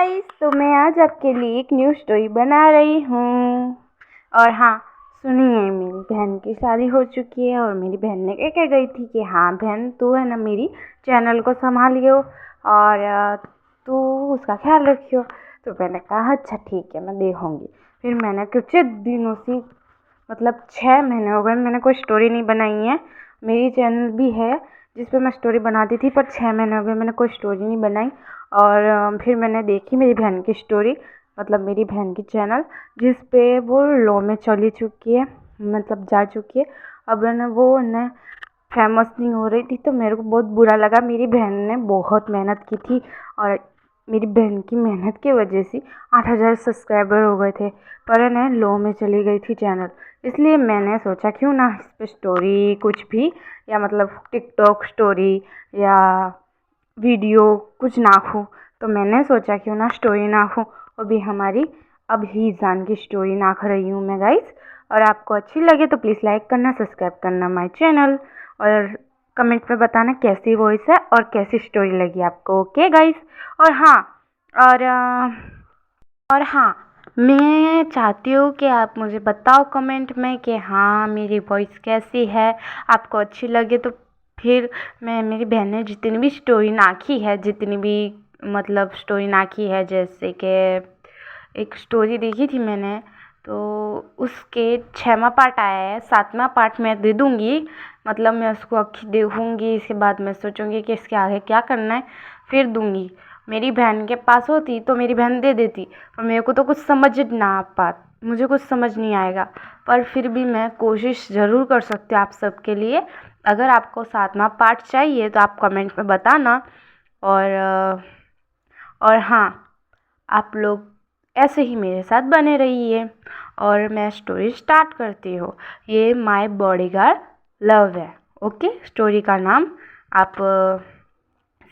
Guys, तो मैं आज आपके लिए एक न्यू स्टोरी बना रही हूँ। और हाँ, सुनिए, मेरी बहन की शादी हो चुकी है और मेरी बहन ने कह गई थी कि हाँ बहन, तू है ना मेरी चैनल को संभालियो और तू उसका ख्याल रखियो। तो मैंने कहा अच्छा ठीक है, मैं देखूँगी। फिर मैंने कुछ दिनों से मतलब 6 महीने हो गए मैंने कोई स्टोरी नहीं बनाई है। मेरी चैनल भी है जिस पे मैं स्टोरी बनाती थी, पर 6 महीने हो गए मैंने कोई स्टोरी नहीं बनाई। और फिर मैंने देखी मेरी बहन की स्टोरी, मतलब मेरी बहन की चैनल, जिस पे वो लो में चली चुकी है, मतलब जा चुकी है। अब ना वो न फेमस नहीं हो रही थी, तो मेरे को बहुत बुरा लगा। मेरी बहन ने बहुत मेहनत की थी और मेरी बहन की मेहनत की वजह से 8,000 सब्सक्राइबर हो गए थे, पर न लो में चली गई थी चैनल। इसलिए मैंने सोचा क्यों ना इस पर स्टोरी कुछ भी, या मतलब टिकटॉक स्टोरी या वीडियो कुछ नाखूँ। तो मैंने सोचा क्यों ना स्टोरी नाखूँ। अभी हमारी अभिजान की स्टोरी नाख रही हूँ मैं गाइस। और आपको अच्छी लगे तो प्लीज़ लाइक करना, सब्सक्राइब करना माय चैनल, और कमेंट में बताना कैसी वॉइस है और कैसी स्टोरी लगी आपको। Okay guys. और हाँ, और और हाँ, मैं चाहती हूँ कि आप मुझे बताओ कमेंट में कि हाँ मेरी वॉइस कैसी है। आपको अच्छी लगे तो फिर मैं, मेरी बहन ने जितनी भी स्टोरी नाखी है, जितनी भी मतलब स्टोरी नाखी है, जैसे कि एक स्टोरी देखी थी मैंने, तो उसके 6वां पार्ट आया है, 7वां पार्ट मैं दे दूँगी। मतलब मैं उसको अक्खी देखूँगी, इसके बाद मैं सोचूँगी कि इसके आगे क्या करना है, फिर दूँगी। मेरी बहन के पास होती तो मेरी बहन दे देती, पर मेरे को तो कुछ समझ ना आ पाता, मुझे कुछ समझ नहीं आएगा। पर फिर भी मैं कोशिश ज़रूर कर सकती हूँ आप सबके लिए। अगर आपको 7वां पार्ट चाहिए तो आप कमेंट में बताना। और हाँ, आप लोग ऐसे ही मेरे साथ बने रहिए। और मैं स्टोरी स्टार्ट करती हूँ। ये माय बॉडीगार्ड लव है। ओके, स्टोरी का नाम आप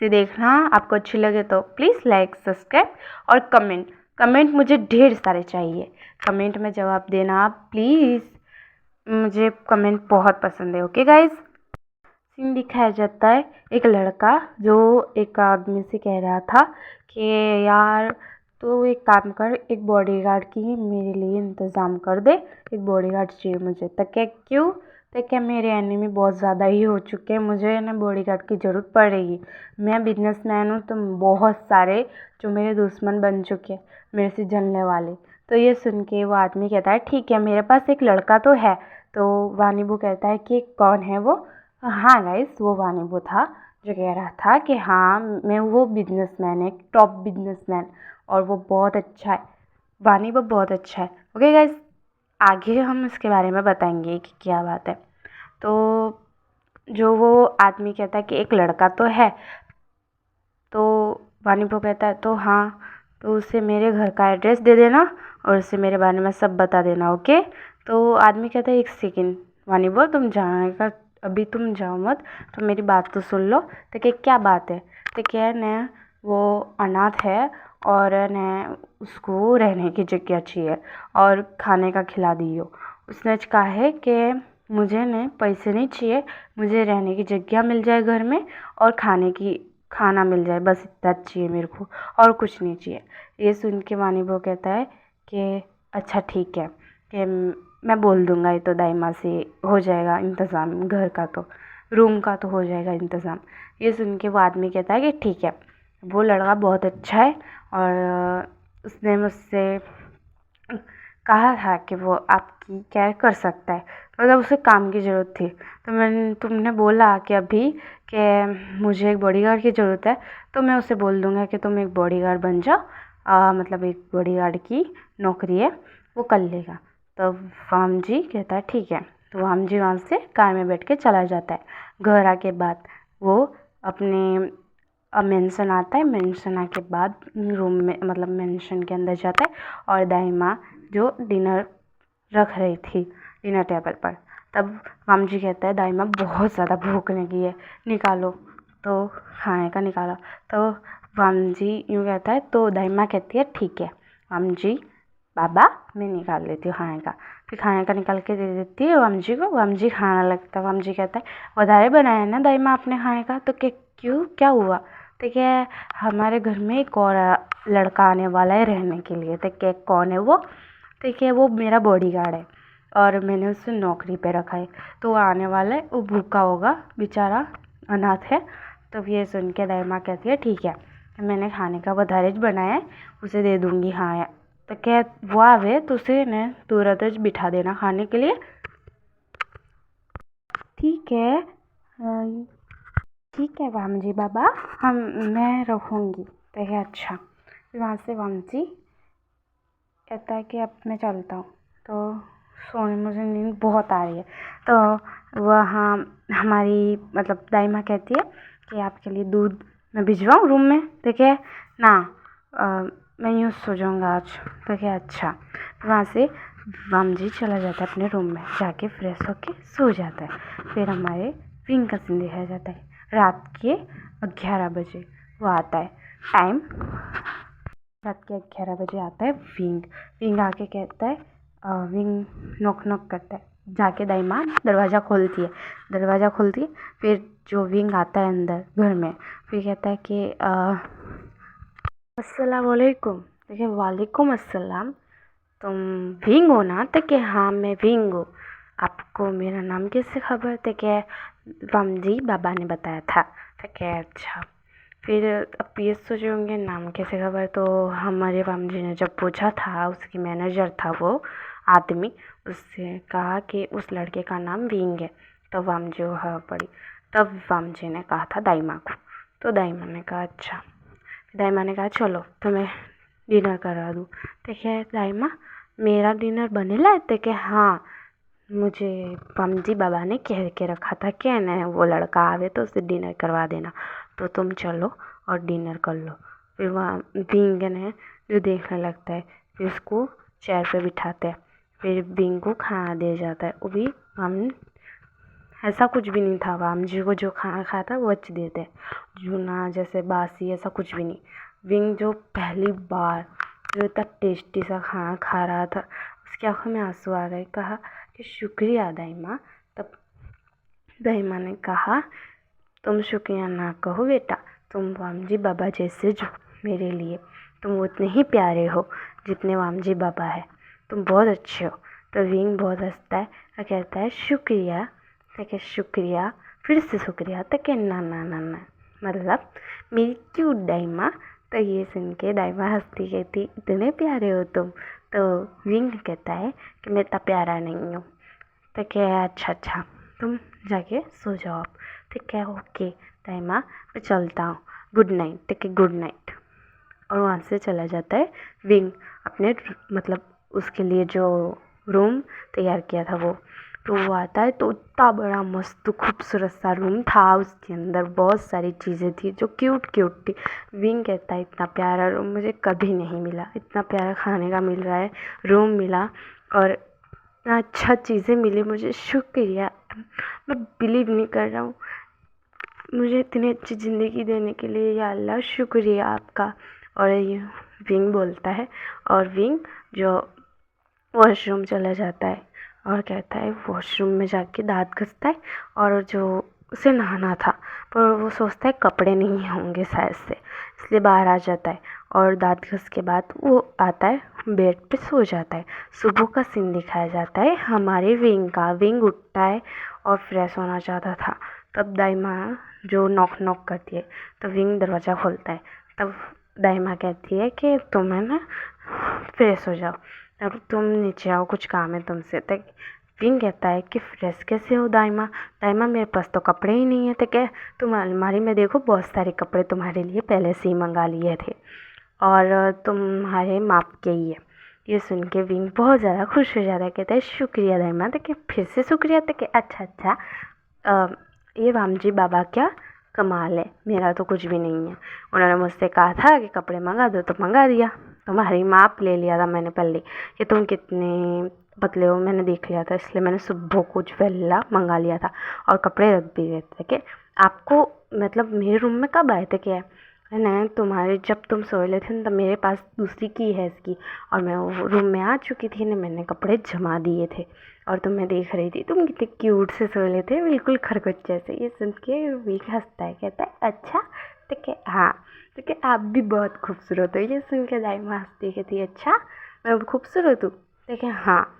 से देखना। आपको अच्छी लगे तो प्लीज़ लाइक, सब्सक्राइब और कमेंट। कमेंट मुझे ढेर सारे चाहिए, कमेंट में जवाब देना आप प्लीज़, मुझे कमेंट बहुत पसंद है। Okay guys. सीन दिखाया जाता है एक लड़का जो एक आदमी से कह रहा था कि यार तो एक काम कर, एक बॉडीगार्ड की मेरे लिए इंतज़ाम कर दे, एक बॉडीगार्ड चाहिए मुझे। तो क्या क्यों? तो क्या मेरे एनिमी बहुत ज़्यादा ही हो चुके हैं, मुझे ना बॉडीगार्ड की ज़रूरत पड़ेगी। मैं बिजनेसमैन हूँ, तो बहुत सारे जो मेरे दुश्मन बन चुके हैं, मेरे से जलने वाले। तो ये सुन के वो आदमी कहता है ठीक है, मेरे पास एक लड़का तो है। तो वानीबू कहता है कि कौन है वो? हाँ गाइस, वो वानीबू था जो कह रहा था कि हाँ मैं, वो बिजनेसमैन है, टॉप बिजनेसमैन, और वो बहुत अच्छा है। वानीबू बहुत अच्छा है। ओके गाइस, आगे हम इसके बारे में बताएंगे कि क्या बात है। तो जो वो आदमी कहता है कि एक लड़का तो है, तो वानीबू कहता है तो हाँ, तो उसे मेरे घर का एड्रेस दे देना और उसे मेरे बारे में सब बता देना। ओके। तो आदमी कहता है एक सेकेंड वानीबू, तुम जाने का, अभी तुम जाओ मत, तो मेरी बात तो सुन लो। तो क्या बात है? तो क्या न वो अनाथ है और न उसको रहने की जगह चाहिए और खाने का खिला दियो। उसने कहा है कि मुझे न पैसे नहीं चाहिए, मुझे रहने की जगह मिल जाए घर में और खाना मिल जाए, बस इतना चाहिए मेरे को, और कुछ नहीं चाहिए। ये सुन के वानीबू कहता है कि अच्छा ठीक है, कि मैं बोल दूँगा, ये तो दाई से हो जाएगा इंतज़ाम, घर का तो, रूम का तो हो जाएगा इंतज़ाम। ये सुन के वो आदमी कहता है कि ठीक है। वो लड़का बहुत अच्छा है और उसने मुझसे कहा था कि वो आपकी केयर कर सकता है, मतलब उसे काम की ज़रूरत थी। तो तुमने बोला कि अभी कि मुझे एक बॉडीगार्ड की ज़रूरत है, तो मैं उसे बोल दूँगा कि तुम एक बॉडीगार्ड बन जाओ, मतलब एक बॉडीगार्ड की नौकरी है, वो कर लेगा। तो वाम जी कहता है ठीक है। तो वाम जी वहाँ से कार में बैठ के चला जाता है। घर आके बाद वो अपने मेंशन आता है, मेंशन आके बाद रूम में, मतलब मेंशन के अंदर जाता है, और दाई माँ जो डिनर रख रही थी डिनर टेबल पर, तब वाम जी कहता है दाई माँ बहुत ज़्यादा भूख लगी है, निकालो, तो खाने का निकालो। तो वाम जी यूँ कहता है, तो दाई माँ कहती है ठीक है वाम जी, बाबा मैं निकाल लेती हूँ खाने का। फिर खाने का निकाल के दे देती है वाम जी को। वाम जी खाना लगता है। वाम जी कहता है વધારે बनाया ना दाई माँ आपने खाने का? तो क्यों, क्या हुआ? ठीक है, हमारे घर में एक और लड़का आने वाला है रहने के लिए। ठीक है, कौन है वो? ठीक है, वो मेरा बॉडीगार्ड है और मैंने उसे नौकरी पे रखा है, तो वो आने वाला है, वो भूखा होगा बेचारा, अनाथ है। तो ये सुन के दाई माँ कहती है ठीक है, मैंने खाने का बधारेज बनाया है, उसे दे दूँगी। हाँ, तो क्या वो आवे तो उसे न तुरंत बिठा देना खाने के लिए। ठीक है, ठीक है वामजी बाबा, मैं रखूँगी। तो है अच्छा। फिर वहाँ से वामजी कहता है कि अब मैं चलता हूँ, तो सोने मुझे नींद बहुत आ रही है। तो वहाँ हमारी मतलब दाई माँ कहती है कि आपके लिए दूध मैं भिजवाऊँ रूम में? देखिए ना, मैं यूँ सो जाऊँगा आज। देखिए अच्छा। वहाँ से वामजी चला जाता है अपने रूम में, जाके फ्रेश होके सो जाता है। फिर हमारे विंग का सीन दिखाया जाता है। रात के 11 बजे वो आता है। टाइम रात के 11 बजे आता है विंग। विंग आके कहता है, विंग नॉक नॉक करता है, जाके दाई माँ दरवाज़ा खोलती है। दरवाज़ा खोलती है, फिर जो विंग आता है अंदर घर में, फिर कहता है कि अस्सलाम वालेकुम। देखिए वालेकुम अस्सलाम, तुम विंग हो ना? तो क्या हाँ मैं विंग हूँ। आपको मेरा नाम कैसे खबर? तो क्या वामजी बाबा ने बताया था। तो क्या अच्छा। फिर अब ये सोचे होंगे नाम कैसे खबर, तो हमारे वामजी ने जब पूछा था, उसकी मैनेजर था वो आदमी, उससे कहा कि उस लड़के का नाम विंग है। तब वामजी को खबर पड़ी। तब वामजी ने कहा था दाई माँ को। तो दाई माँ ने कहा अच्छा। दाई माँ ने कहा चलो तुम्हें डिनर करा दूँ। तो क्या दाई माँ मेरा डिनर बनेला है? तो क्या हाँ, मुझे वामजी बाबा ने कह के रखा था कि न वो लड़का आवे तो उसे डिनर करवा देना, तो तुम चलो और डिनर कर लो। फिर वहाँ विंग ने जो देखने लगता है, फिर उसको चेयर पे बिठाते हैं, फिर विंग को खाना दिया जाता है। वो भी हम ऐसा कुछ भी नहीं था, वामजी को जो खाना खाया था वो अच्छी देते हैं, जूना जैसे बासी ऐसा कुछ भी नहीं। विंग जो पहली बार जो इतना टेस्टी सा खाना खा रहा था, उसकी आंखों में आंसू आ गए। कहा कि शुक्रिया दाई माँ। तब दाई माँ ने कहा तुम शुक्रिया ना कहो बेटा, तुम वामजी बाबा जैसे जो मेरे लिए, तुम उतने ही प्यारे हो जितने वामजी बाबा है, तुम बहुत अच्छे हो। तो विंग बहुत हंसता है और कहता है शुक्रिया। तो क्या शुक्रिया, फिर से शुक्रिया। तो क्या ना ना ना ना, मतलब मेरी क्यूट दाई माँ। तो ये सुन के दाई माँ हंसती कहती इतने प्यारे हो तुम। तो विंग कहता है कि मैं इतना प्यारा नहीं हूँ। तो क्या अच्छा अच्छा, तुम जाके सो जाओ आप। ठीक है ओके दाई माँ, मैं चलता हूँ, गुड नाइट। ठीक है गुड नाइट। और वहाँ से चला जाता है विंग अपने मतलब उसके लिए जो रूम तैयार किया था वो। तो वो आता है तो इतना बड़ा मस्त खूबसूरत सा रूम था, उसके अंदर बहुत सारी चीज़ें थी जो क्यूट क्यूट थी। विंग कहता है इतना प्यारा रूम मुझे कभी नहीं मिला, इतना प्यारा खाने का मिल रहा है, रूम मिला और इतना अच्छा चीज़ें मिली मुझे, शुक्रिया। मैं बिलीव नहीं कर रहा हूँ, मुझे इतनी अच्छी ज़िंदगी देने के लिए या अल्लाह शुक्रिया आपका। और ये विंग बोलता है, और विंग जो वॉशरूम चला जाता है और कहता है वॉशरूम में जाके दाँत घिसता है, और जो उसे नहाना था पर वो सोचता है कपड़े नहीं होंगे शायद से, इसलिए बाहर आ जाता है और दाँत घिस के बाद वो आता है बेड पे सो जाता है। सुबह का सीन दिखाया जाता है हमारे विंग का। विंग उठता है और फ्रेश होना चाहता था, तब दाई माँ जो नॉक नॉक करती है, तो विंग दरवाज़ा खोलता है। तब दाई माँ कहती है कि तुम्हें ना फ्रेश हो जाओ, अब तुम नीचे आओ, कुछ काम है तुमसे। तक विंग कहता है कि फ्रेश कैसे हो दाई माँ? दाई माँ मेरे पास तो कपड़े ही नहीं है। तो क्या तुम अलमारी में देखो, बहुत सारे कपड़े तुम्हारे लिए पहले से ही मंगा लिए थे और तुम्हारे माप के ही है। ये सुन के विंग बहुत ज़्यादा खुश हो जाता है, कहता है शुक्रिया दाई माँ। तो क्या फिर से शुक्रिया? तो क्या अच्छा अच्छा, ये वामजी बाबा क्या कमाल है, मेरा तो कुछ भी नहीं है। उन्होंने मुझसे कहा था कि कपड़े मंगा दो तो मंगा दिया, तुम्हारी माप ले लिया था मैंने पहले कि तुम कितने पतले हो, मैंने देख लिया था, इसलिए मैंने सुबह कुछ पहला मंगा लिया था और कपड़े रख भी गए थे। कि आपको मतलब मेरे रूम में कब आए थे? क्या है ना, तुम्हारे जब तुम सोए ले थे तब मेरे पास दूसरी की है इसकी, और मैं वो रूम में आ चुकी थी ना, मैंने कपड़े जमा दिए थे और तुम्हें देख रही थी, तुम कितने क्यूट से सोए ले थे, बिल्कुल खरगोश जैसे। ये सुन के वीक हंसता है, कहता है अच्छा ठीक है हाँ, ठीक है आप भी बहुत खूबसूरत हो। ये सुन के दाइमा हंसती कहती है अच्छा मैं खूबसूरत हूँ। ठीक है हाँ,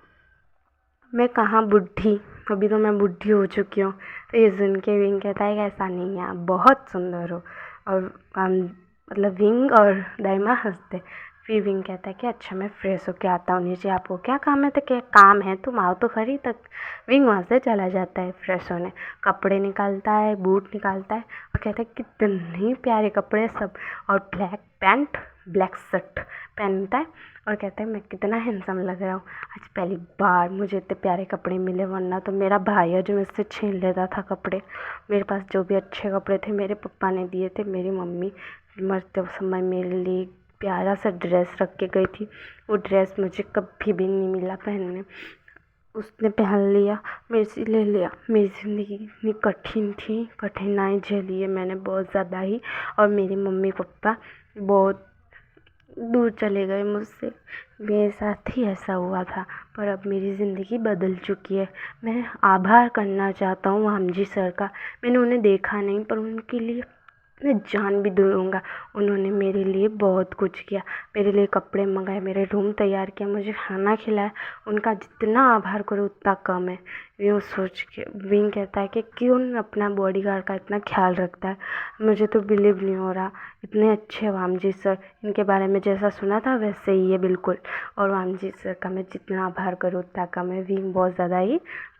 मैं कहाँ बुढ़ी, अभी तो मैं बुढ़ी हो चुकी हूँ। तो ये सुन के विंग कहता है कि ऐसा नहीं है आप बहुत सुंदर हो। और मतलब विंग और दाइमा हंसते। फिर विंग कहता है कि अच्छा मैं फ्रेश होके आता हूँ नीचे, आपको क्या काम है। तो क्या काम है तुम आओ तो खरी। तक विंग वहाँ से चला जाता है फ्रेश होने, कपड़े निकालता है, बूट निकालता है और कहता है कितने प्यारे कपड़े सब, और ब्लैक पैंट ब्लैक शर्ट पहनता है और कहता है मैं कितना हैंडसम लग रहा हूँ, आज पहली बार मुझे इतने प्यारे कपड़े मिले, वरना तो मेरा भाई है जो मुझसे छीन लेता था कपड़े। मेरे पास जो भी अच्छे कपड़े थे मेरे पापा ने दिए थे, मेरी मम्मी मरते समय मेरे लिए प्यारा सा ड्रेस रख के गई थी, वो ड्रेस मुझे कभी भी नहीं मिला पहनने, उसने पहन लिया, मेरे से ले लिया। मेरी ज़िंदगी इतनी कठिन थी, कठिनाई झेली है मैंने बहुत ज़्यादा ही, और मेरे मम्मी पापा बहुत दूर चले गए मुझसे, मेरे साथ ही ऐसा हुआ था। पर अब मेरी ज़िंदगी बदल चुकी है। मैं आभार करना चाहता हूँ वामजी सर का, मैंने उन्हें देखा नहीं पर उनके लिए मैं जान भी दूँगा। उन्होंने मेरे लिए बहुत कुछ किया, मेरे लिए कपड़े मंगाए, मेरे रूम तैयार किया, मुझे खाना खिलाया। उनका जितना आभार करो उतना कम है। यूँ सोच के विंग कहता है कि क्यों अपना बॉडीगार्ड का इतना ख्याल रखता है, मुझे तो बिलीव नहीं हो रहा। इतने अच्छे वामजी सर, इनके बारे में जैसा सुना था वैसे ही है बिल्कुल। और वामजी सर का मैं जितना आभार करूँ उतना कम है। विंग बहुत ज़्यादा ही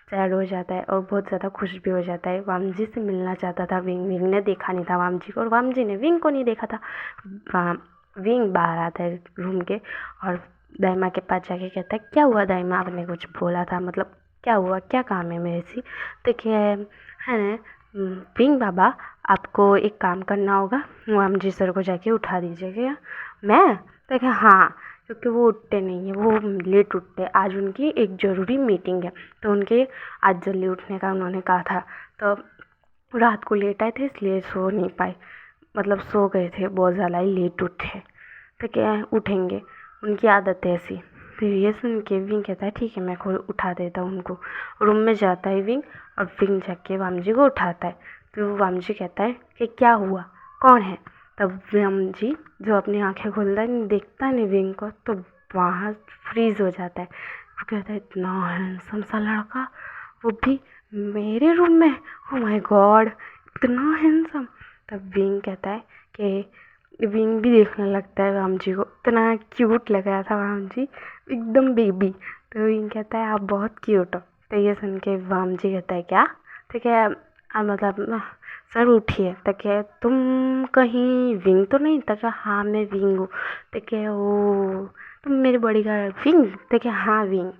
सैड हो जाता है और बहुत ज़्यादा खुश भी हो जाता है। वामजी से मिलना चाहता था विंग, विंग ने देखा नहीं था वामजी को और वामजी ने विंग को नहीं देखा था। विंग बाहर आता है रूम के और दाइमा के पास जाके कहता है क्या हुआ दाइमा, आपने कुछ बोला था, मतलब क्या हुआ, क्या काम है मेरे से। देखिए है ना विंग बाबा, आपको एक काम करना होगा, वामजी सर को जाके उठा दीजिएगा। मैं देखिए हाँ, क्योंकि वो उठते नहीं हैं, वो लेट उठते हैं। आज उनकी एक ज़रूरी मीटिंग है तो उनके आज जल्दी उठने का उन्होंने कहा था। तो रात को लेट आए थे इसलिए सो नहीं पाए, मतलब सो गए थे, बहुत ज़्यादा ही लेट उठे। तो क्या उठेंगे, उनकी आदत है ऐसी। फिर ये सुन के विंग कहता है ठीक है मैं खुद उठा देता हूँ उनको। रूम में जाता है विंग और विंग जाके वामजी को उठाता है। तो वामजी कहता है कि क्या हुआ, कौन है। तब वामजी जो अपनी आंखें खोलता है, देखता है नहीं विंग को, तो वहाँ फ्रीज हो जाता है। वो कहता है इतना हैंडसम सा लड़का, वो भी मेरे रूम में, ओ माय गॉड इतना हैंडसम। तब विंग कहता है कि विंग भी देखने लगता है वामजी को, इतना क्यूट लग रहा था वामजी, एकदम बेबी। तो विंग कहता है आप बहुत क्यूट हो। तो ये सुन के वामजी कहता है क्या, तो क्या मतलब सर उठिए। तो क्या तुम कहीं विंग तो नहीं। तो क्या हाँ मैं विंग हूँ। तो क्या ओ तुम मेरी बॉडीगार्ड विंग। तो क्या हाँ विंग।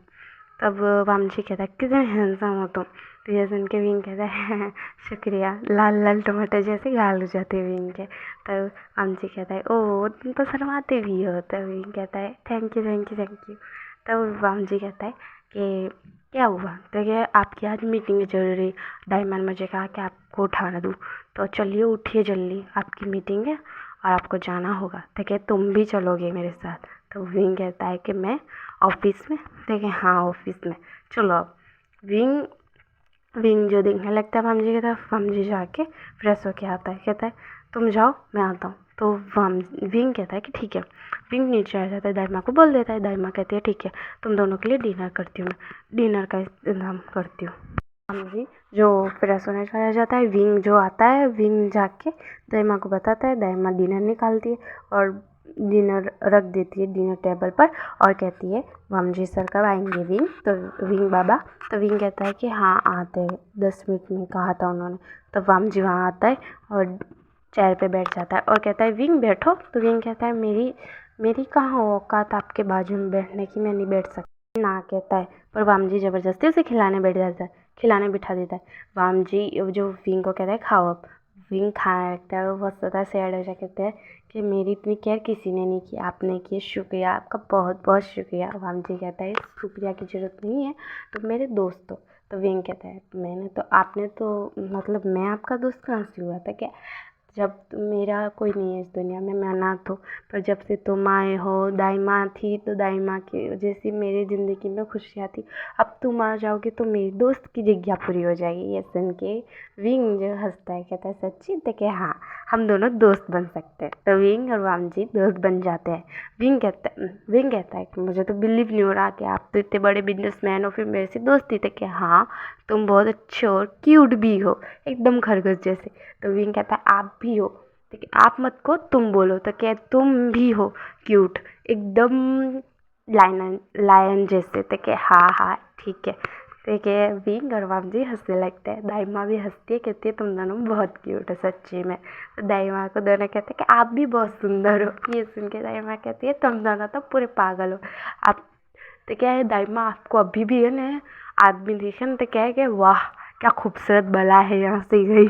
तब वामजी कहता है कितने हैंडसम हो तुम। तो ये सुन के विंग कहता है शुक्रिया, लाल लाल टमाटर जैसे गाल हो जाते विंग के। तब वामजी कहता है ओ तुम तो शर्माते भी हो। तब विंग कहता है thank you thank you thank you. तब वामजी कहता है कि क्या हुआ। तो क्या आपकी आज मीटिंग है ज़रूरी, डायमंड मुझे कहा कि आपको उठाना दूँ, तो चलिए उठिए जल्दी, आपकी मीटिंग है और आपको जाना होगा। तो क्या तुम भी चलोगे मेरे साथ। तो विंग कहता है कि मैं ऑफिस में। देखिए हाँ ऑफिस में, चलो अब। विंग विंग जो देखने लगता है वामजी की तरफ, वामजी जाके फ्रेश होके आता है, कहता है तुम जाओ मैं आता हूँ। तो विंग कहता है कि ठीक है। विंग नीचे आ जाता है, दाइमा को बोल देता है, दाइमा कहती है ठीक है तुम दोनों के लिए डिनर करती हूँ, मैं डिनर का इंतजाम करती हूँ। वामजी जो फ्रेश होने चला जाता है, विंग जो आता है, विंग जाके दाइमा को बताता है, दाइमा डिनर निकालती है और डिनर रख देती है डिनर टेबल पर और कहती है वामजी सर कब आएंगे विंग। तो विंग बाबा, तो विंग कहता है कि हाँ आते हैं 10 मिनट में कहा था उन्होंने। तो वामजी वहाँ आता है और चेयर पे बैठ जाता है और कहता है विंग बैठो। तो विंग कहता है मेरी कहाँ औकात आपके बाजू में बैठने की, मैं नहीं बैठ सकता ना, कहता है। पर वामजी ज़बरदस्ती उसे खिलाने बैठ जाता है, खिलाने बिठा देता है। वामजी जो विंग को कहता है खाओ अब। विंग खाने लगता है, वो बहुत ज़्यादा सैड हो जाता कहता है कि मेरी इतनी केयर किसी ने नहीं की, आपने की, शुक्रिया आपका बहुत बहुत शुक्रिया। वामजी कहता है शुक्रिया की ज़रूरत नहीं है, तो मेरे दोस्त हो। तो विंग कहता है मैंने तो आपने तो मतलब मैं आपका दोस्त कहाँ से हुआ था क्या, मेरा कोई नहीं है इस दुनिया में, मैं अनाथ हूँ, पर जब से तुम आए हो, दाई माँ थी तो दाई माँ की वजह से मेरी ज़िंदगी में खुशियाँ थी, अब तुम आ जाओगे तो मेरी दोस्त की जिज्ञा पूरी हो जाएगी। ये सुन के विंग जो हंसता है कहता है सच्ची? तो कि हाँ, हम दोनों दोस्त बन सकते हैं। तो विंग और वामजी दोस्त बन जाते हैं। विंग कहता है कि मुझे तो बिलीव नहीं हो रहा कि आप तो इतने बड़े बिजनेसमैन हो, फिर मेरे से दोस्ती। तो क्या हाँ, तुम बहुत अच्छे हो और क्यूट भी हो, एकदम खरगोश जैसे। तो विंग कहता है आप भी हो। तो क्या आप मत को तुम बोलो। तो क्या तुम भी हो क्यूट, एकदम लायन लायन जैसे। तो क्या हाँ हाँ ठीक है। तो क्या विंग और वामजी हंसने लगते हैं। दाई माँ भी हंसती है, कहती है तुम दोनों बहुत क्यूट हो सच्ची में। तो दाई माँ को दोनों कहते हैं कि आप भी बहुत सुंदर हो। ये सुन के दाई माँ कहती है तुम दोनों तो पूरे पागल हो आप। तो क्या है, दाई माँ आपको अभी भी है ना आदमी दिखे तो क्या है कि वाह क्या खूबसूरत बला है यहाँ से गई।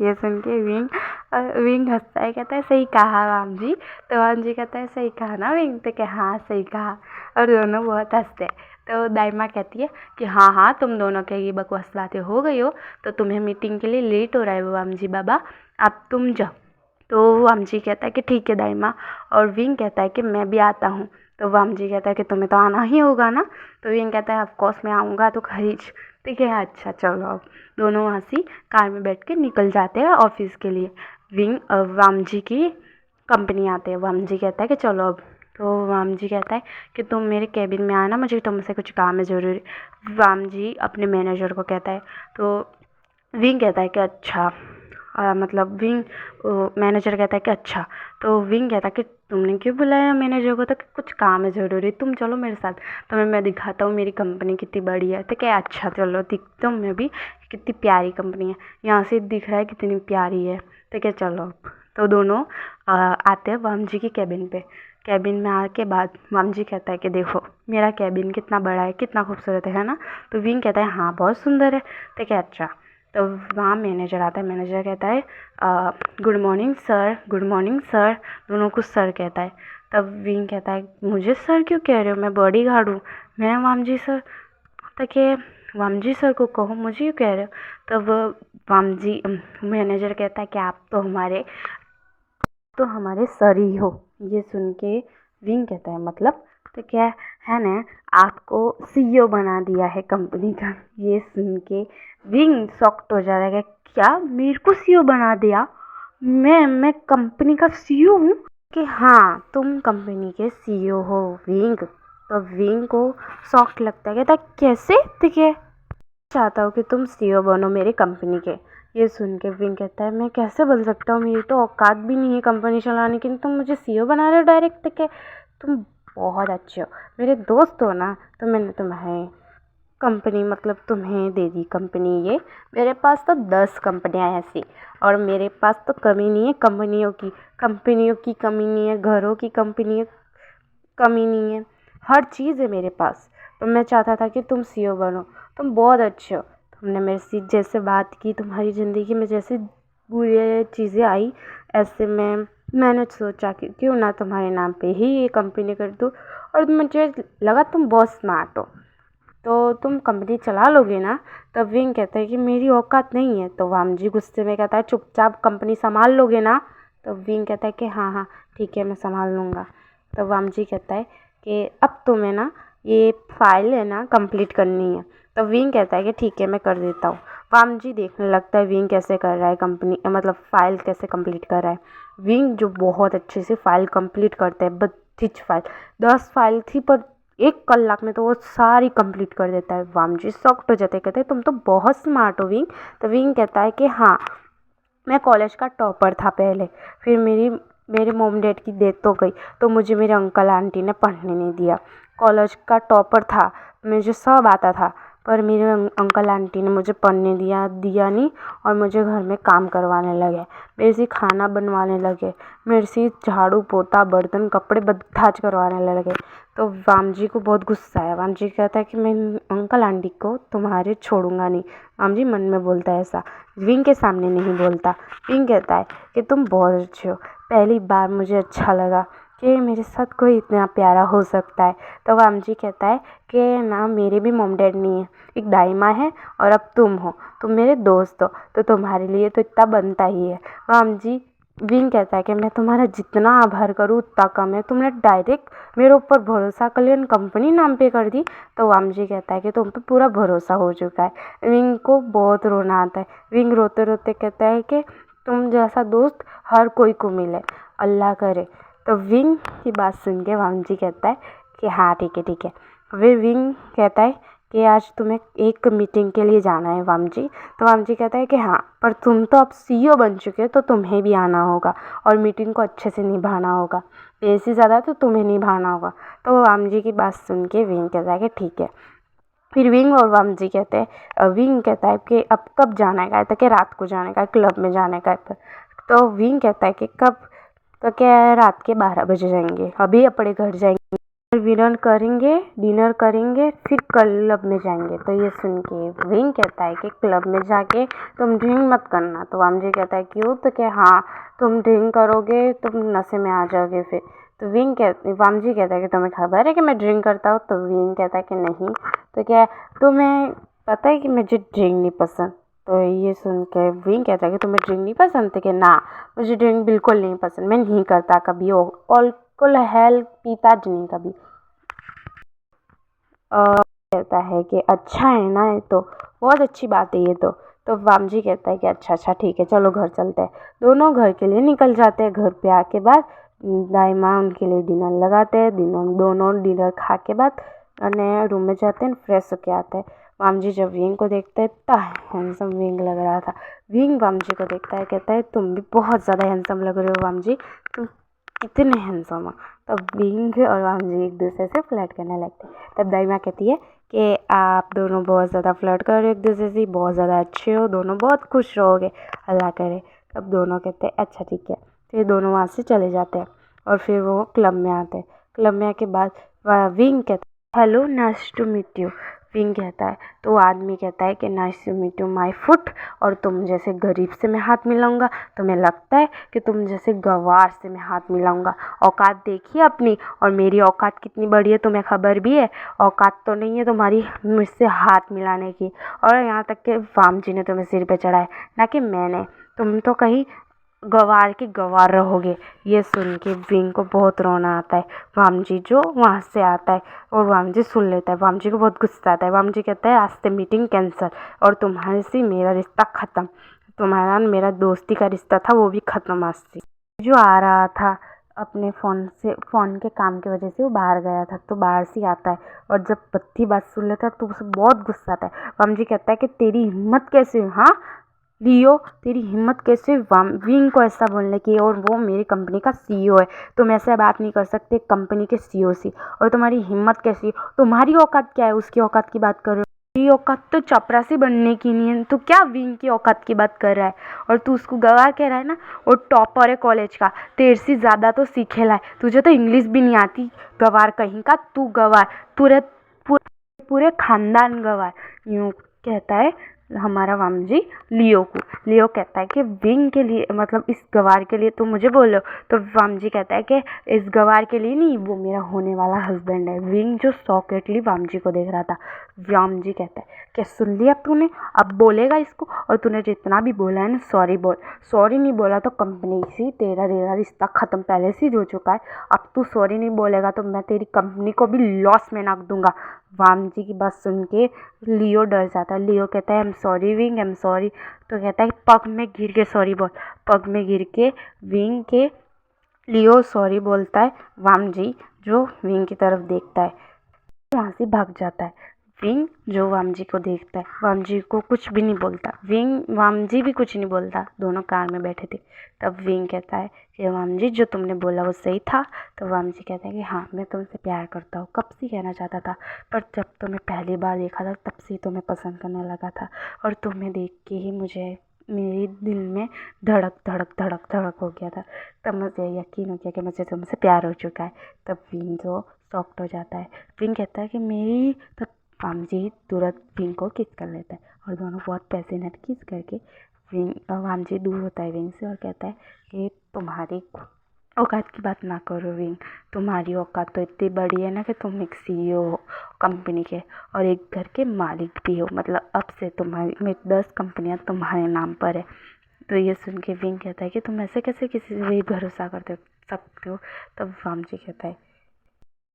ये सुन के विंग हंसता है, कहता है सही कहा राम जी। तो राम जी कहता है सही कहा ना विंग? तो क्या हाँ सही कहा। और दोनों बहुत हंसते हैं। तो दाई माँ कहती है कि हाँ हाँ तुम दोनों के ये बकवास बातें हो गई हो, तो तुम्हें मीटिंग के लिए लेट हो रहा है वाम जी बाबा, अब तुम जाओ। तो वाम जी कहता है कि ठीक है दाई माँ। और विंग कहता है कि मैं भी आता हूँ। तो वाम जी कहता है कि तुम्हें तो आना ही होगा ना? तो विंग कहता है ऑफकोर्स मैं आऊँगा तो खरीद। ठीक है अच्छा चलो। अब दोनों वहाँ से कार में बैठ के निकल जाते हैं ऑफिस के लिए। विंग वाम जी की कंपनी आते हैं। वाम जी कहता है कि चलो अब। तो वाम जी कहता है कि तुम मेरे कैबिन में आना, मुझे तुमसे कुछ काम है ज़रूरी। वाम जी अपने मैनेजर को कहता है। तो विंग कहता है कि अच्छा मतलब विंग मैनेजर कहता है कि अच्छा। तो विंग कहता है कि तुमने क्यों बुलाया मैनेजर को? तो कि कुछ काम है ज़रूरी, तुम चलो मेरे साथ, तुम्हें मैं दिखाता हूँ मेरी कंपनी कितनी बड़ी है। तो क्या अच्छा चलो दिखता हूँ मैं भी कितनी प्यारी कंपनी है, यहाँ से दिख रहा है कितनी प्यारी है। तो क्या चलो। तो दोनों आते हैं वाम जी की कैबिन पे। कैबिन में आके बाद वाम जी कहता है कि देखो मेरा कैबिन कितना बड़ा है, कितना खूबसूरत है ना? तो विंग कहता है हाँ बहुत सुंदर है। तो क्या अच्छा। तो वहाँ मैनेजर आता है। मैनेजर कहता है good morning sir, good morning sir. दोनों को सर कहता है। तब विंग कहता है मुझे सर क्यों कह रहे हो, मैं बॉडीगार्ड हूँ, मैं वाम जी सर। तो क्या वाम जी सर को कहो, मुझे क्यों कह रहे हो? तब वाम जी मैनेजर कहता है कि आप तो हमारे सर ही हो। ये सुन के विंग कहता है मतलब? तो क्या है ना, आपको सीईओ बना दिया है कंपनी का। ये सुन के विंग शॉक्ड हो जाता है कि क्या मेरे को सीईओ बना दिया? मैं कंपनी का सीईओ हूँ? कि हाँ तुम कंपनी के सीईओ हो विंग। तो विंग को शॉक लगता है, कहता है कैसे? ठीक है चाहता हूँ कि तुम सीईओ बनो मेरी कंपनी के। ये सुन के विंग कहता है मैं कैसे बन सकता हूँ, मेरी तो औकात भी नहीं है कंपनी चलाने की, तुम मुझे सीईओ बना रहे हो डायरेक्ट। के तुम बहुत अच्छे हो, मेरे दोस्त हो ना, तो मैंने तुम्हें कंपनी मतलब तुम्हें दे दी कंपनी। ये मेरे पास तो 10 कंपनियाँ हैं ऐसी, और मेरे पास तो कमी नहीं है कंपनियों की कमी नहीं है, घरों की कंपनी कमी नहीं है, हर चीज़ है मेरे पास। तो मैं चाहता था कि तुम सीईओ बनो, तुम बहुत अच्छे हो, तुमने मेरे से जैसे बात की, तुम्हारी ज़िंदगी में जैसे बुरी चीज़ें आई, ऐसे मैंने सोचा कि क्यों ना तुम्हारे नाम पे ही ये कंपनी कर दूँ। और मुझे लगा तुम बहुत स्मार्ट हो, तो तुम कंपनी चला लोगे ना? तब विंग कहता है कि मेरी औकात नहीं है। तो वाम जी गुस्से में कहता है चुपचाप कंपनी संभाल लोगे ना? तो विंग कहता है कि हाँ हाँ ठीक है मैं संभाल लूँगा। तो वाम जी कहता है कि अब तुम्हें ना ये फाइल है ना कंप्लीट करनी है। तो विंग कहता है कि ठीक है मैं कर देता हूँ। वाम जी देखने लगता है विंग कैसे कर रहा है कंपनी मतलब फाइल कैसे कंप्लीट कर रहा है। विंग जो बहुत अच्छे से फाइल कंप्लीट करता है, बत्तीस फाइल, 10 फाइल थी पर 1 कलाक में तो वो सारी कंप्लीट कर देता है। वाम जी शॉक्ड हो जाते, कहते हैं तुम तो बहुत स्मार्ट हो विंग। तो विंग कहता है कि हाँ मैं कॉलेज का टॉपर था पहले, फिर मेरे मॉम डैड की डेथ हो गई, तो मुझे मेरे अंकल आंटी ने पढ़ने नहीं दिया। कॉलेज का टॉपर था, मुझे सब आता था, पर मेरे अंकल आंटी ने मुझे पढ़ने दिया नहीं, और मुझे घर में काम करवाने लगे, मेरे से खाना बनवाने लगे, मेरे से झाड़ू पोता बर्तन कपड़े बद्धाज करवाने लगे। तो वाम जी को बहुत गुस्सा आया। वाम जी कहता है कि मैं अंकल आंटी को तुम्हारे छोड़ूंगा नहीं। वाम जी मन में बोलता है ऐसा, विंग के सामने नहीं बोलता। विंग कहता है कि तुम बहुत अच्छे हो, पहली बार मुझे अच्छा लगा कि मेरे साथ कोई इतना प्यारा हो सकता है। तो वाम जी कहता है कि ना मेरे भी मॉम डैड नहीं है, एक दाई माँ है और अब तुम हो, तुम मेरे दोस्त हो, तो तुम्हारे लिए तो इतना बनता ही है। वाम जी विंग कहता है कि मैं तुम्हारा जितना आभार करूँ उतना कम है, तुमने डायरेक्ट मेरे ऊपर भरोसा कर लिया, कंपनी नाम पे कर दी। तो वामजी कहता है कि तुम पे पूरा भरोसा हो चुका है। विंग को बहुत रोना आता है। विंग रोते रोते कहता है कि तुम जैसा दोस्त हर कोई को मिले, अल्लाह करे। तो विंग की बात सुन के वामजी कहता है कि हाँ ठीक है ठीक है। फिर विंग कहता है कि आज तुम्हें एक मीटिंग के लिए जाना है वामजी। तो वामजी कहता है कि हाँ, पर तुम तो अब सीईओ बन चुके हो, तो तुम्हें भी आना होगा और मीटिंग को अच्छे से निभाना होगा। पैसे ज़्यादा तो तुम्हें निभाना होगा। तो वामजी की बात सुन के विंग कहता है कि ठीक है। फिर विंग और वामजी कहते हैं, विंग कहता है कि अब कब जाना है, कहता है कि रात को जाने का है, क्लब में जाने का है। तो विंग कहता है कि कब, तो क्या रात के 12 बजे जाएंगे, अभी अपने घर जाएंगे, डिनर करेंगे फिर क्लब में जाएंगे। तो ये सुन के विंग कहता है कि क्लब में जाके तुम ड्रिंक मत करना। तो वामजी कहता है क्यों? तो क्या हाँ, तुम ड्रिंक करोगे तुम नशे में आ जाओगे फिर। तो वामजी कहता है कि तुम्हें खबर है कि मैं ड्रिंक करता हूँ? तो विंग कहता है कि नहीं। तो क्या तुम्हें पता है कि मुझे ड्रिंक नहीं पसंद? तो ये सुन के विंग कहता है कि तुम्हें ड्रिंक नहीं पसंद? तो क्या ना, मुझे ड्रिंक बिल्कुल नहीं पसंद, मैं नहीं करता कभी अल्कोहल पीता नहीं कभी। कहता है कि अच्छा है ना, ये तो बहुत अच्छी बात है ये तो वामजी कहता है कि अच्छा अच्छा ठीक है, चलो घर चलते हैं। दोनों घर के लिए निकल जाते हैं। घर पे आके बाद दाई माँ उनके लिए डिनर लगाते हैं। दोनों डिनर खा के बाद नए रूम में जाते हैं, फ्रेश होके आते हैं। वामजी जब विंग को देखता है, इतना हैंडसम विंग लग रहा था। विंग वामजी को देखता है, कहता है तुम भी बहुत ज़्यादा हैंडसम लग रहे हो वामजी, तुम कितने हैंडसम हो। तब विंग और वामजी एक दूसरे से फ्लर्ट करने लगते हैं। तब दाई माँ कहती है कि आप दोनों बहुत ज़्यादा फ्लर्ट कर रहे हो एक दूसरे से, बहुत ज़्यादा अच्छे हो, दोनों बहुत खुश रहोगे, अल्लाह करे। तब दोनों कहते हैं अच्छा ठीक है। फिर दोनों वहाँ से चले जाते हैं और फिर वो क्लब में आते हैं। क्लब में आके बाद विंग कहता है hello nice to meet you. Wing कहता है, तो आदमी कहता है कि nice to meet you my foot, और तुम जैसे गरीब से मैं हाथ मिलाऊंगा, तुम्हें लगता है कि तुम जैसे गवार से मैं हाथ मिलाऊंगा? औकात देखिए अपनी, और मेरी औकात कितनी बड़ी है तुम्हें खबर भी है? औकात तो नहीं है तुम्हारी मुझसे हाथ मिलाने की। और यहाँ तक कि वामजी ने तुम्हें सिर पे चढ़ाया, ना कि मैंने। तुम तो कहीं गवार के गवार रहोगे। ये सुन के विंग को बहुत रोना आता है। वामजी जो वहाँ से आता है और वामजी सुन लेता है। वामजी को बहुत गुस्सा आता है। वामजी कहता है आज से मीटिंग कैंसिल और तुम्हारे से मेरा रिश्ता ख़त्म। तुम्हारा मेरा दोस्ती का रिश्ता था वो भी ख़त्म आज से। जो आ रहा था अपने फ़ोन के काम की वजह से वो बाहर गया था, तो बाहर से आता है और जब बत्ती बात सुन लेता है तो उसे बहुत गुस्सा आता है। वामजी कहता है कि तेरी हिम्मत कैसे हुई, हाँ लियो, तेरी हिम्मत कैसे विंग को ऐसा बोलने की, और वो मेरी कंपनी का सीईओ है, तुम ऐसे बात नहीं कर सकते कंपनी के सीईओ से। और तुम्हारी हिम्मत कैसी, तुम्हारी औकात क्या है उसकी औकात की बात कर रहे हो? तेरी औकात तो चपरासी बनने की नहीं है, तो क्या विंग की औकात की बात कर रहा है? और तू उसको गवार कह रहा है ना, वो टॉपर है कॉलेज का, तेरे से ज़्यादा तो सीखेला है, तुझे तो इंग्लिश भी नहीं आती, गवार कहीं का तू गवार, पूरे पूरे खानदान गवार। यूँ कहता है हमारा वामजी लियो को। लियो कहता है कि विंग के लिए, मतलब इस गवार के लिए तुम मुझे बोलो? तो वामजी कहता है कि इस गवार के लिए नहीं, वो मेरा होने वाला हस्बैंड है। विंग जो सॉकेटली वामजी को देख रहा था। वामजी कहता है क्या सुन लिया तूने, अब बोलेगा इसको? और तूने जितना भी बोला है ना, सॉरी बोल। सॉरी नहीं बोला तो कंपनी से तेरा रिश्ता ख़त्म पहले से ही हो चुका है। अब तू सॉरी नहीं बोलेगा तो मैं तेरी कंपनी को भी लॉस में नाक दूंगा। वामजी की बात सुन के लियो डर जाता है। लियो कहता है I am sorry wing, I am sorry. तो कहता है पग में गिर के सॉरी बोल। पग में गिर के विंग के लियो सॉरी बोलता है। वामजी जो विंग की तरफ देखता है वहाँ से भाग जाता है। विंग जो वामजी को देखता है, वामजी को कुछ भी नहीं बोलता। वामजी भी कुछ नहीं बोलता। दोनों कार में बैठे थे। तब विंग कहता है कि वामजी जो तुमने बोला वो सही था? तो वामजी कहता है कि हाँ, मैं तुमसे प्यार करता हूँ, कब से कहना चाहता था, पर जब तुम्हें पहली बार देखा था तब से तुम्हें पसंद करने लगा था, और तुम्हें देख के ही मुझे मेरे दिल में धड़क धड़क धड़क धड़क हो गया था। तब मुझे यकीन हो गया कि मुझे तुमसे प्यार हो चुका है। तब विंग जो शॉक्ड हो जाता है। विंग कहता है कि मेरी, तब वामजी तुरंत विंग को किस कर लेता है और दोनों बहुत पैशनेट किस करके वामजी दूर होता है विंग से और कहता है कि तुम्हारी औकात की बात ना करो विंग, तुम्हारी औकात तो इतनी बड़ी है ना कि तुम एक सीईओ हो कंपनी के और एक घर के मालिक भी हो। मतलब अब से तुम्हारी 10 कंपनियां तुम्हारे नाम पर है। तो ये सुन के विंग कहता है कि तुम ऐसे कैसे किसी पे भी भरोसा करते सकते हो। तब वामजी कहता है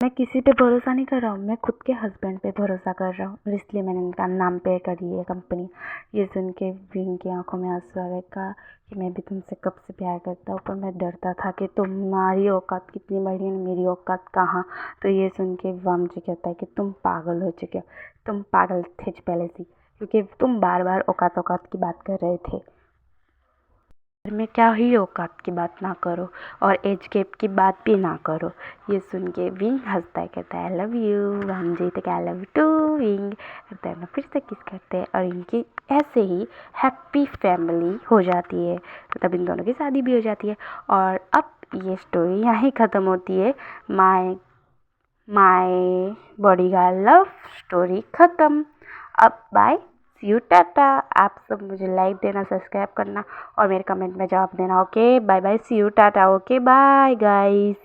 मैं किसी पे भरोसा नहीं कर रहा हूँ, मैं खुद के हस्बैंड पे भरोसा कर रहा हूँ, इसलिए मैंने इनका नाम पे करी है कंपनी। ये सुन के विंग की आंखों में आंसू आ गए। कहा कि मैं भी तुमसे कब से प्यार करता हूँ, पर मैं डरता था कि तुम्हारी औकात कितनी बड़ी है, मेरी औकात कहाँ। तो ये सुन के वामजी कहता है कि तुम पागल हो चुके हो, तुम पागल थे पहले से, क्योंकि तुम बार बार औकात औकात की बात कर रहे थे। घर में क्या ही औकात की बात ना करो और एज गैप की बात भी ना करो। ये सुन के विंग हंसता है, कहता है आई लव यू। वामजी तो क्या I love you too Wing कहता है, ना फिर से किस करते हैं और इनकी ऐसे ही हैप्पी फैमिली हो जाती है। तब इन दोनों की शादी भी हो जाती है। और अब ये स्टोरी यहाँ ख़त्म होती है। My my bodyguard love story ख़त्म। अब बाय, सी यू, टाटा। आप सब मुझे लाइक देना, सब्सक्राइब करना और मेरे कमेंट में जवाब देना। Okay bye bye, see you, tata. Okay bye guys.